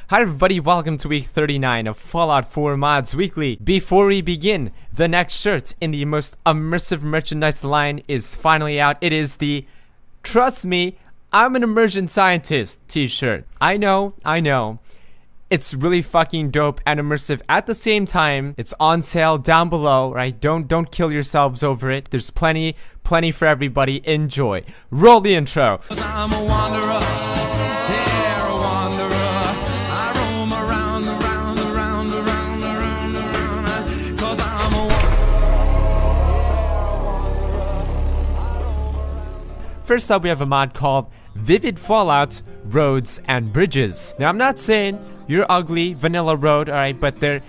Hi everybody, welcome to week 39 of Fallout 4 Mods Weekly. Before we begin, the next shirt in the most immersive merchandise line is finally out. It is the Trust Me, I'm an Immersion Scientist t-shirt. I know. It's really fucking dope and immersive at the same time. It's on sale down below, right? Don't kill yourselves over it. There's plenty for everybody. Enjoy. Roll the intro. I'm a wanderer, yeah, a wanderer. I roam around, 'cause I'm a First up, we have a mod called Vivid Fallout Roads and Bridges. Now, I'm not saying you're ugly, vanilla road, alright, but there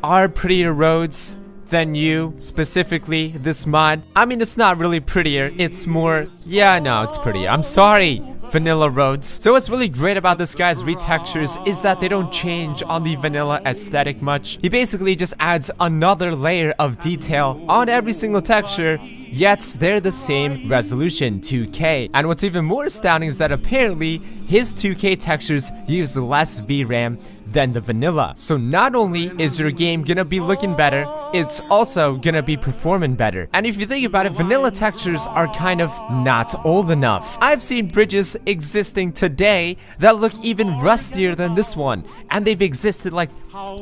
are prettier roads than you, specifically this mod. I mean, it's not really prettier, it's more, yeah, no, it's prettier. I'm sorry, vanilla roads. So what's really great about this guy's retextures is that they don't change on the vanilla aesthetic much. He basically just adds another layer of detail on every single texture, yet they're the same resolution, 2K. And what's even more astounding is that apparently his 2K textures use less VRAM than the vanilla. So not only is your game gonna be looking better, it's also gonna be performing better. And if you think about it, vanilla textures are kind of not old enough. I've seen bridges existing today that look even rustier than this one, and they've existed like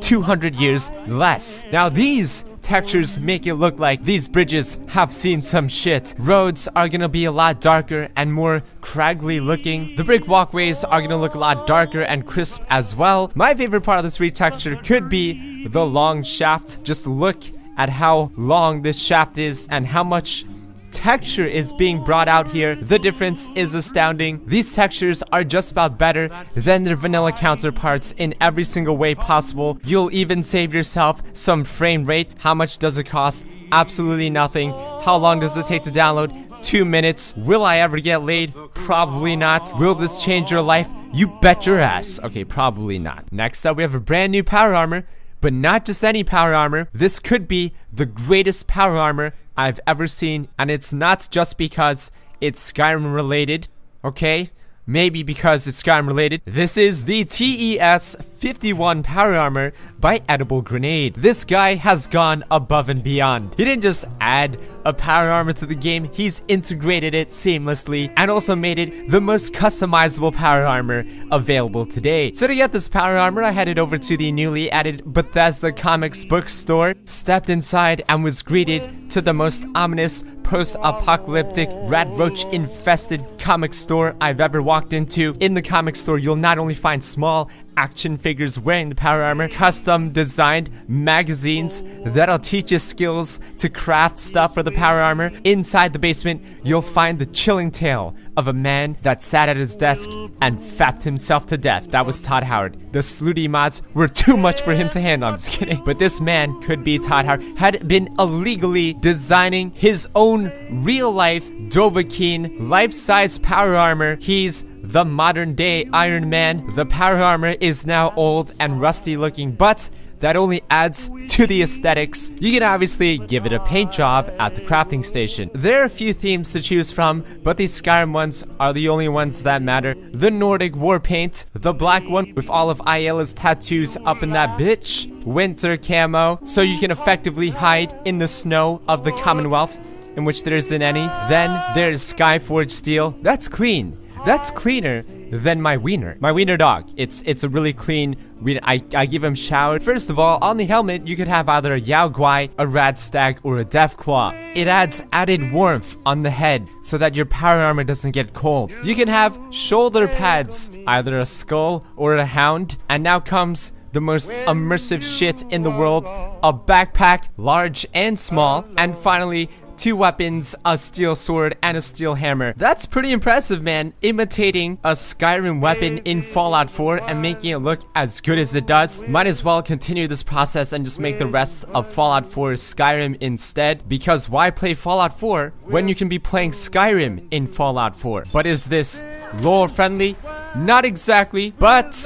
200 years less. Now these textures make it look like these bridges have seen some shit. Roads are gonna be a lot darker and more craggly looking. The brick walkways are gonna look a lot darker and crisp as well. My favorite part of this retexture could be the long shaft. Just look at how long this shaft is and how much texture is being brought out here. The difference is astounding. These textures are just about better than their vanilla counterparts in every single way possible. You'll even save yourself some frame rate. How much does it cost? Absolutely nothing. How long does it take to download? 2 minutes. Will I ever get laid? Probably not. Will this change your life? You bet your ass. Okay, probably not. Next up, we have a brand new power armor. But not just any power armor. This could be the greatest power armor I've ever seen, and it's not just because it's Skyrim related, okay? Maybe because it's Skyrim related. This is the TES-51 power armor by Edible Grenade. This guy has gone above and beyond. He didn't just add a power armor to the game, he's integrated it seamlessly and also made it the most customizable power armor available today. So to get this power armor, I headed over to the newly added Bethesda Comics bookstore, stepped inside and was greeted to the most ominous post-apocalyptic rat roach infested comic store I've ever walked into. In the comic store, you'll not only find small action figures wearing the power armor, custom designed magazines that'll teach you skills to craft stuff for the power armor. Inside the basement, you'll find the chilling tale of a man that sat at his desk and fapped himself to death. That was Todd Howard. The Slutty mods were too much for him to handle. I'm just kidding. But this man could be Todd Howard. Had been illegally designing his own real-life Dovahkiin life-size power armor. He's the modern day Iron Man. The power armor is now old and rusty looking, but that only adds to the aesthetics. You can obviously give it a paint job at the crafting station. There are a few themes to choose from, but these Skyrim ones are the only ones that matter. The Nordic war paint, the black one with all of Ayla's tattoos up in that bitch, winter camo, so you can effectively hide in the snow of the Commonwealth, in which there isn't any. Then there's Skyforged steel. That's clean. That's cleaner than my wiener. My wiener dog. It's a really clean wiener. I give him showered. First of all, on the helmet, you could have either a Yao Guai, a Rad Stag, or a Deathclaw. It adds added warmth on the head so that your power armor doesn't get cold. You can have shoulder pads, either a skull or a hound. And now comes the most immersive shit in the world, a backpack, large and small. And finally, 2 weapons, a steel sword and a steel hammer. That's pretty impressive, man. Imitating a Skyrim weapon in Fallout 4 and making it look as good as it does. Might as well continue this process and just make the rest of Fallout 4 Skyrim instead, because why play Fallout 4 when you can be playing Skyrim in Fallout 4? But is this lore friendly? Not exactly, but,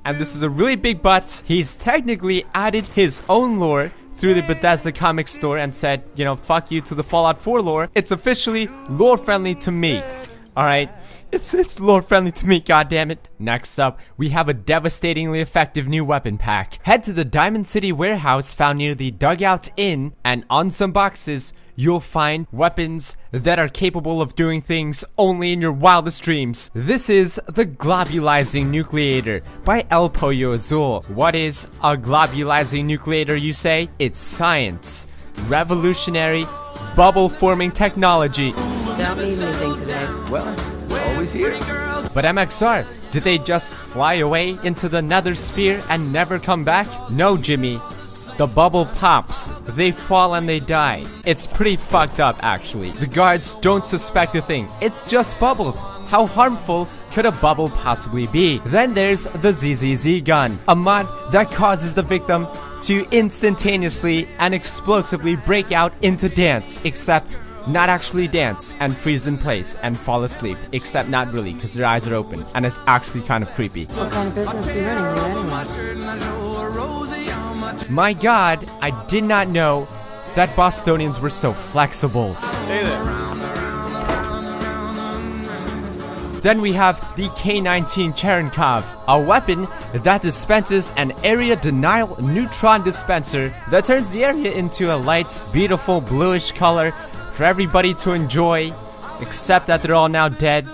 and this is a really big but, he's technically added his own lore through the Bethesda Comics store and said, you know, fuck you to the Fallout 4 lore. It's officially lore friendly to me. Alright? It's lore friendly to me, goddammit. Next up, we have a devastatingly effective new weapon pack. Head to the Diamond City warehouse found near the Dugout Inn, and on some boxes, you'll find weapons that are capable of doing things only in your wildest dreams. This is the Globulizing Nucleator by El Pollo Azul. What is a globulizing nucleator, you say? It's science. Revolutionary, bubble-forming technology. Don't need anything today. Well, we're always here. But MXR, did they just fly away into the nether sphere and never come back? No, Jimmy. The bubble pops, they fall and they die. It's pretty fucked up, actually. The guards don't suspect a thing. It's just bubbles. How harmful could a bubble possibly be? Then there's the ZZZ gun, a mod that causes the victim to instantaneously and explosively break out into dance, except not actually dance and freeze in place and fall asleep, except not really, because their eyes are open, and it's actually kind of creepy. What kind of business are you running here anyway? My god, I did not know that Bostonians were so flexible. Hey there. Then we have the K-19 Cherenkov, a weapon that dispenses an area denial neutron dispenser that turns the area into a light, beautiful bluish color for everybody to enjoy, except that they're all now dead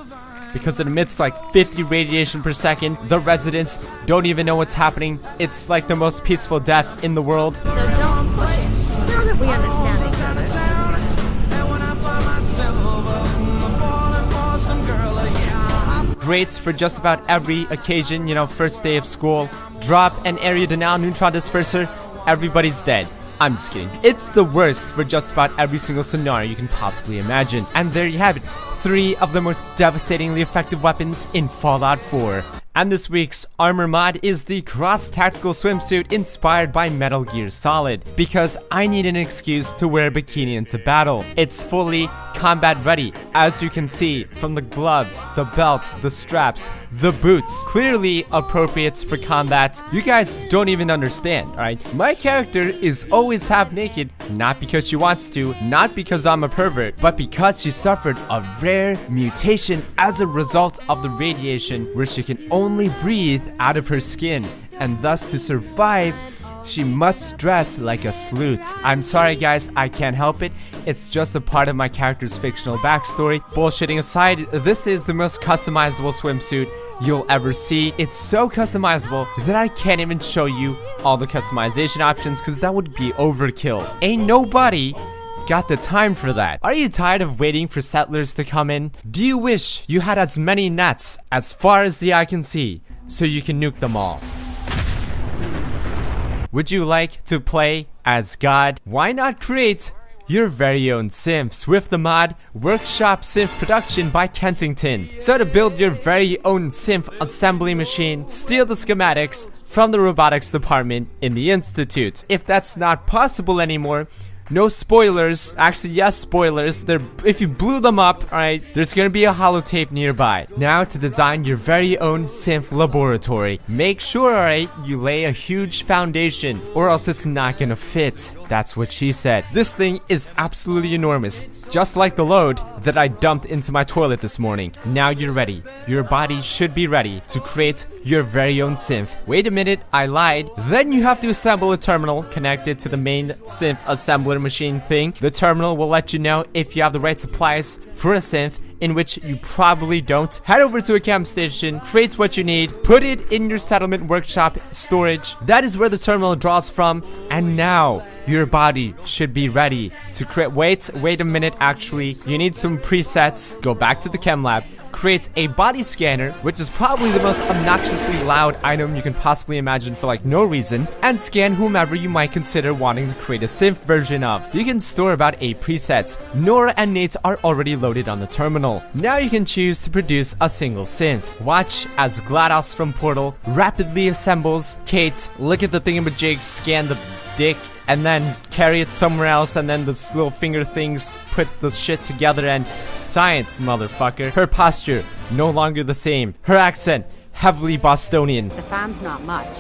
because it emits like 50 radiation per second. The residents don't even know what's happening. It's like the most peaceful death in the world. So don't push it. Now that we understand each other. Great for just about every occasion, you know, first day of school. Drop an area denial neutron disperser, everybody's dead. I'm just kidding. It's the worst for just about every single scenario you can possibly imagine. And there you have it. 3 of the most devastatingly effective weapons in Fallout 4. And this week's armor mod is the Cross Tactical Swimsuit inspired by Metal Gear Solid, because I need an excuse to wear a bikini into battle. It's fully combat ready, as you can see from the gloves, the belt, the straps, the boots. Clearly appropriate for combat. You guys don't even understand, alright? My character is always half naked, not because she wants to, not because I'm a pervert, but because she suffered a rare mutation as a result of the radiation where she can only breathe out of her skin, and thus to survive she must dress like a sleut. I'm sorry guys, I can't help it. It's just a part of my character's fictional backstory. Bullshitting aside, this is the most customizable swimsuit you'll ever see. It's so customizable that I can't even show you all the customization options because that would be overkill. Ain't nobody got the time for that. Are you tired of waiting for settlers to come in? Do you wish you had as many nets as far as the eye can see so you can nuke them all? Would you like to play as God? Why not create your very own synths with the mod Workshop Synth Production by Kentington? So to build your very own synth assembly machine, steal the schematics from the robotics department in the Institute. If that's not possible anymore, no spoilers. Actually, yes, spoilers. If you blew them up, alright, there's gonna be a holotape nearby. Now to design your very own synth laboratory. Make sure, alright, you lay a huge foundation or else it's not gonna fit. That's what she said. This thing is absolutely enormous, just like the load that I dumped into my toilet this morning. Now you're ready. Your body should be ready to create your very own synth. Wait a minute, I lied. Then you have to assemble a terminal connected to the main synth assembler machine thing. The terminal will let you know if you have the right supplies for a synth, in which you probably don't. Head over to a camp station, create what you need, put it in your settlement workshop storage. That is where the terminal draws from, and now your body should be ready to create. Wait a minute, actually, you need some presets. Go back to the chem lab, create a body scanner, which is probably the most obnoxiously loud item you can possibly imagine for like no reason, and scan whomever you might consider wanting to create a synth version of. You can store about 8 presets. Nora and Nate are already loaded on the terminal. Now you can choose to produce a single synth. Watch as GLaDOS from Portal rapidly assembles Kate. Look at the thingamajig, scan the dick, and then carry it somewhere else, and then the little finger things put the shit together, and science, motherfucker. Her posture, no longer the same. Her accent, heavily Bostonian. The farm's not much,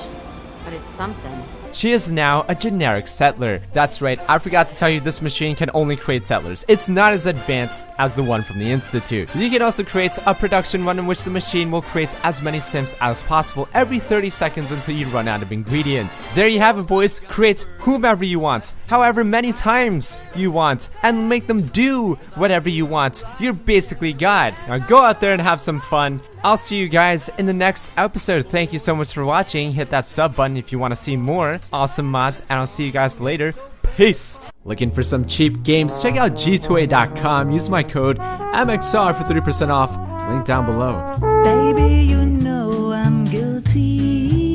but it's something. she is now a generic settler. That's right, I forgot to tell you this machine can only create settlers. It's not as advanced as the one from the Institute. You can also create a production run in which the machine will create as many sims as possible every 30 seconds until you run out of ingredients. There you have it, boys. Create whomever you want, however many times you want, and make them do whatever you want. You're basically God. Now go out there and have some fun. I'll see you guys in the next episode. Thank you so much for watching. Hit that sub button if you want to see more awesome mods, and I'll see you guys later. Peace. Looking for some cheap games? Check out g2a.com. Use my code MXR for 30% off. Link down below. Baby, you know I'm guilty.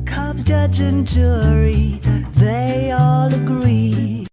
Cops, judge, and jury